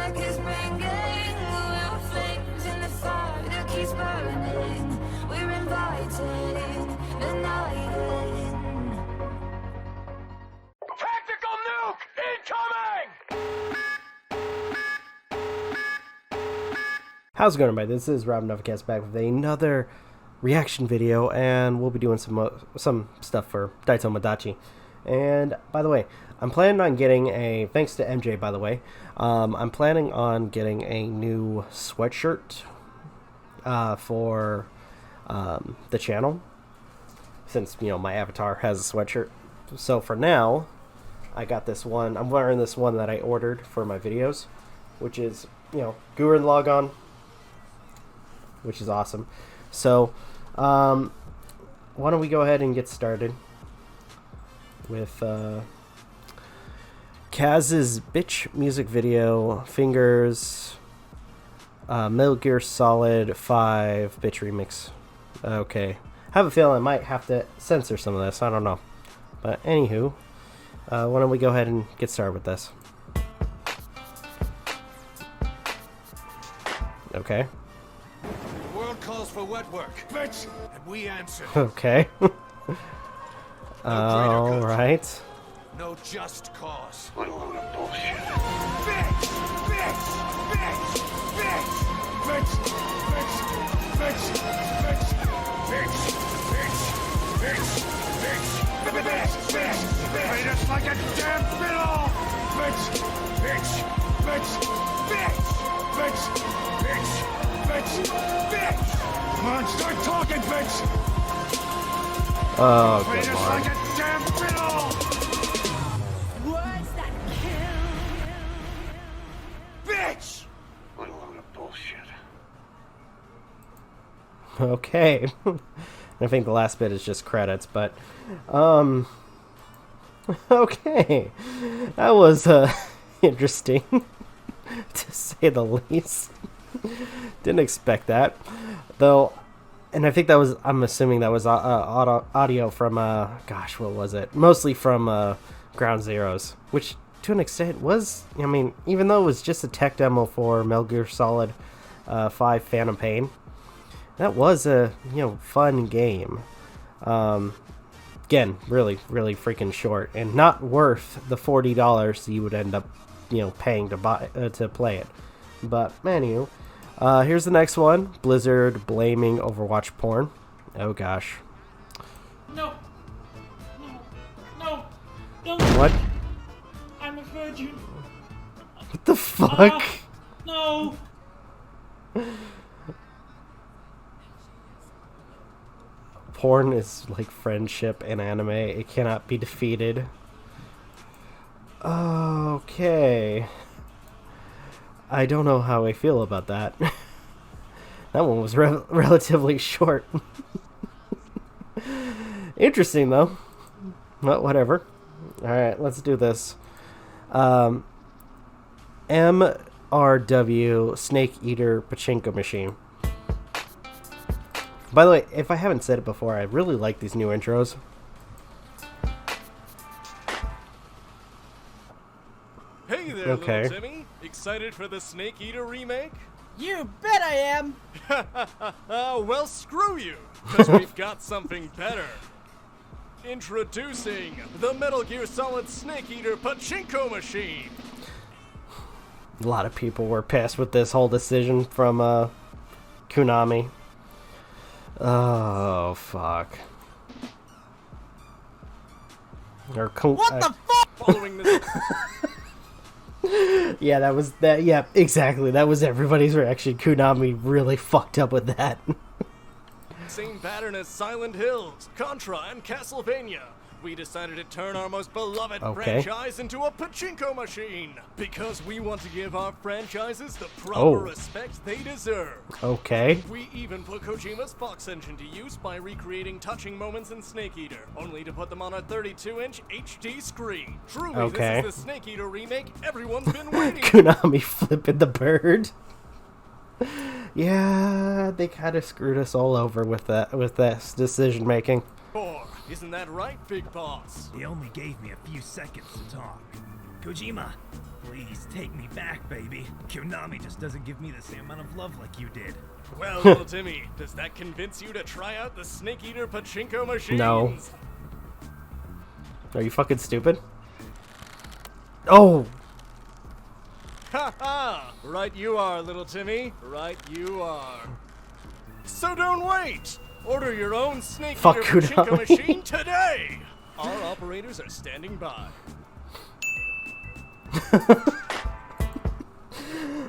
stomach is ringing. We're flames in the fire that keeps burning. We're inviting the night in. Tactical nuke incoming! How's it going, everybody? This is Novakast back with another reaction video, and we'll be doing some stuff for Daitomodachi. And by the way, I'm planning on getting a, thanks to MJ by the way, I'm planning on getting a new sweatshirt for the channel, since, you know, my avatar has a sweatshirt. So for now, I got this one. I'm wearing this one that I ordered for my videos, which is, you know, Gurren Lagann, which is awesome. So, why don't we go ahead and get started with Kaz's Bitch music video, Fingers, Metal Gear Solid 5 Bitch remix. Okay. I have a feeling I might have to censor some of this. I don't know. But anywho, why don't we go ahead and get started with this. Okay. The world calls for wet work, bitch, and we answer. Okay. No greater good. Alright. No just cause. What a load of bullshit. Bitch! Bitch! Bitch! Bitch! Bitch! Bitch! Bitch! Bitch! Bitch! Bitch! Bitch! Bitch! Bitch! Bitch! Treat us like a damn fiddle! Bitch! Bitch! Bitch! Bitch! Bitch! Bitch! Bitch! Bitch! Come on, start talking, bitch! Oh, Treat good us lord. like a damn fiddle! Words that kill. Bitch! What a load of bullshit. Okay. I think the last bit is just credits, but okay. That was interesting to say the least. Didn't expect that. Though, and I think that was, I'm assuming that was audio from gosh, what was it? Mostly from Ground Zeroes, which to an extent was, I mean, even though it was just a tech demo for Metal Gear Solid 5 Phantom Pain, that was a, you know, fun game. Again, really freaking short and not worth the $40 you would end up, you know, paying to buy to play it. But anywho, here's the next one: Blizzard blaming Overwatch porn. Oh gosh. No. No. No. What? I'm a virgin. What the fuck? No. Porn is like friendship in anime. It cannot be defeated. Okay. I don't know how I feel about that. That one was relatively short. Interesting though. Well, whatever. Alright, let's do this. MRW Snake Eater Pachinko Machine. By the way, if I haven't said it before, I really like these new intros. Hey there, Okay. little Timmy. Excited for the Snake Eater remake? You bet I am! Well, screw you, because we've got something better. Introducing the Metal Gear Solid Snake Eater Pachinko Machine. A lot of people were pissed with this whole decision from Konami. Oh, fuck. Or What the fuck? Following this yeah, that was that. Yeah, exactly. That was everybody's reaction. Konami really fucked up with that. same pattern as Silent Hills, Contra, and Castlevania, we decided to turn our most beloved franchise into a pachinko machine. Because we want to give our franchises the proper respect they deserve. Okay. We even put Kojima's Fox engine to use by recreating touching moments in Snake Eater, only to put them on a 32-inch HD screen. Truly, this is the Snake Eater remake everyone's been waiting for. Konami flipping the bird. Yeah, they kind of screwed us all over with that decision making. Isn't that right, Big Boss? They only gave me a few seconds to talk. Kojima, Please take me back, baby. Konami just doesn't give me the same amount of love like you did. Well, little Timmy, does that convince you to try out the Snake Eater Pachinko Machines? No. Are you fucking stupid? Oh! Ha ha! Right you are, little Timmy. Right you are. So don't wait! Order your own Snake Fuck Eater Pachinko Konami. Machine today! Our operators are standing by.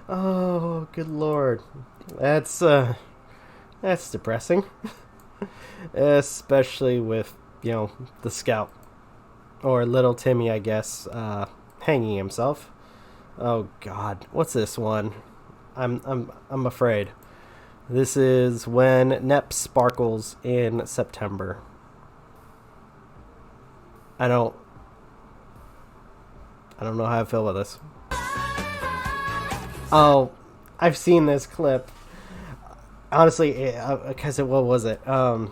Oh, good lord. That's depressing. Especially with, you know, the scout. Or little Timmy, I guess, hanging himself. Oh god. What's this one? I'm afraid. This is when Nep sparkles in September. I don't know how I feel about this. Oh, I've seen this clip. Honestly, because what was it? I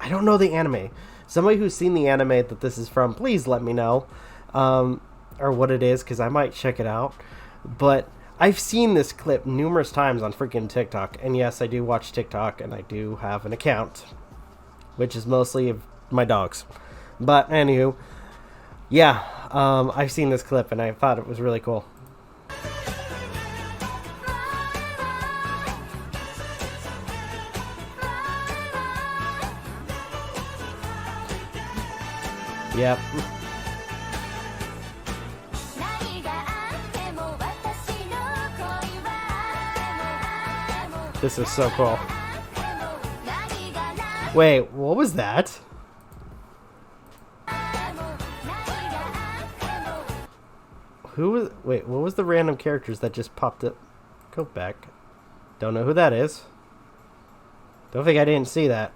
don't know the anime. Somebody who's seen the anime that this is from, please let me know. Or what it is, because I might check it out. But I've seen this clip numerous times on freaking TikTok. And yes, I do watch TikTok, and I do have an account. Which is mostly of my dogs. But, anywho, yeah, I've seen this clip, and I thought it was really cool. Yep. This is so cool. Wait, what was that? Wait, what was the random characters that just popped up? Go back. Don't know who that is. Don't think I didn't see that.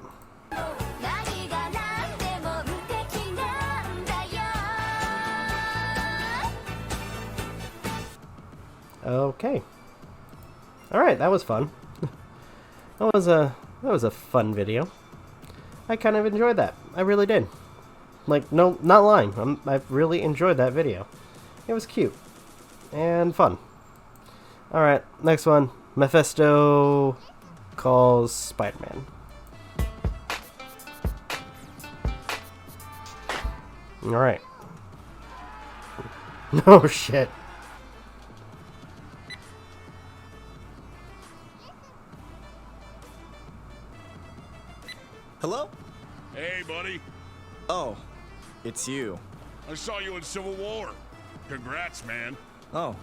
Okay. Alright, that was fun. that was a fun video. I kind of enjoyed that. I really did. Like, no, not lying. I really enjoyed that video. It was cute. And fun. Alright, next one. Mephisto Calls Spider-Man. Alright. Oh shit. Hello? Hey, buddy. Oh, it's you. I saw you in Civil War. Congrats, man. Oh,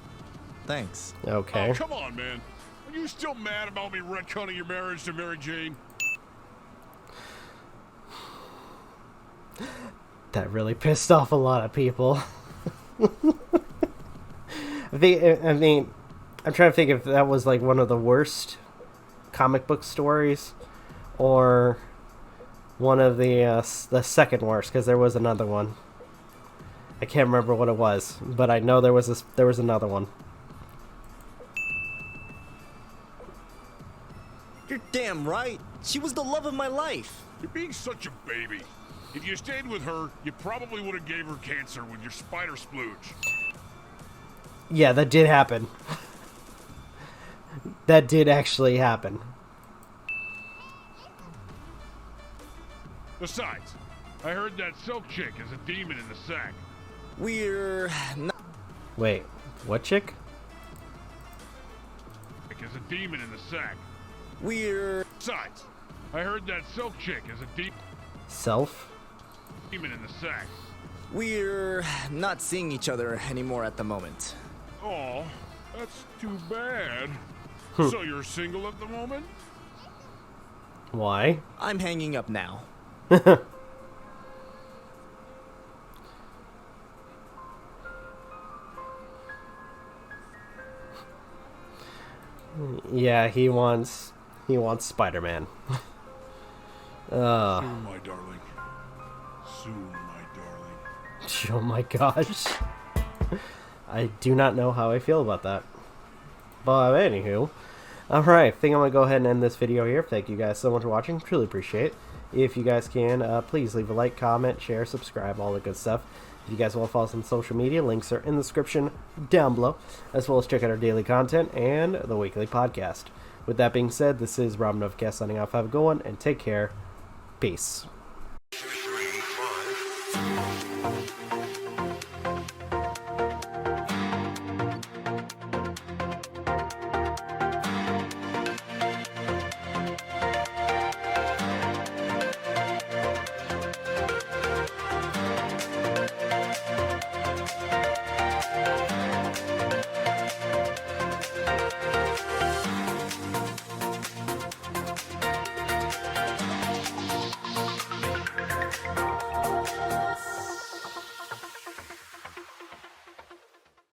thanks. Okay. Oh, come on, man. Are you still mad about me retconning your marriage to Mary Jane? That really pissed off a lot of people. I mean, I'm trying to think if that was like one of the worst comic book stories, or one of the second worst, because there was another one. I can't remember what it was, but I know there was another one. You're damn right. She was the love of my life. You're being such a baby. If you stayed with her, you probably would have gave her cancer with your spider splooge. Yeah, that did happen. That did actually happen. Besides, I heard that silk chick is a demon in the sack. We're not. Wait, what chick? Is a demon in the sack. We're. Besides, I heard that silk chick is a Self? demon in the sack. We're not seeing each other anymore at the moment. Oh, that's too bad. So you're single at the moment? Why? I'm hanging up now. Yeah, he wants Spider-Man. Soon, my darling. Soon, my darling. Oh my gosh. I do not know how I feel about that. But anywho, alright, I think I'm going to go ahead and end this video here. Thank you guys so much for watching. Truly appreciate it. If you guys can, please leave a like, comment, share, subscribe, all the good stuff. If you guys want to follow us on social media, links are in the description down below, as well as check out our daily content and the weekly podcast. With that being said, this is Rob Novakast signing off. Have a good one, and take care. Peace.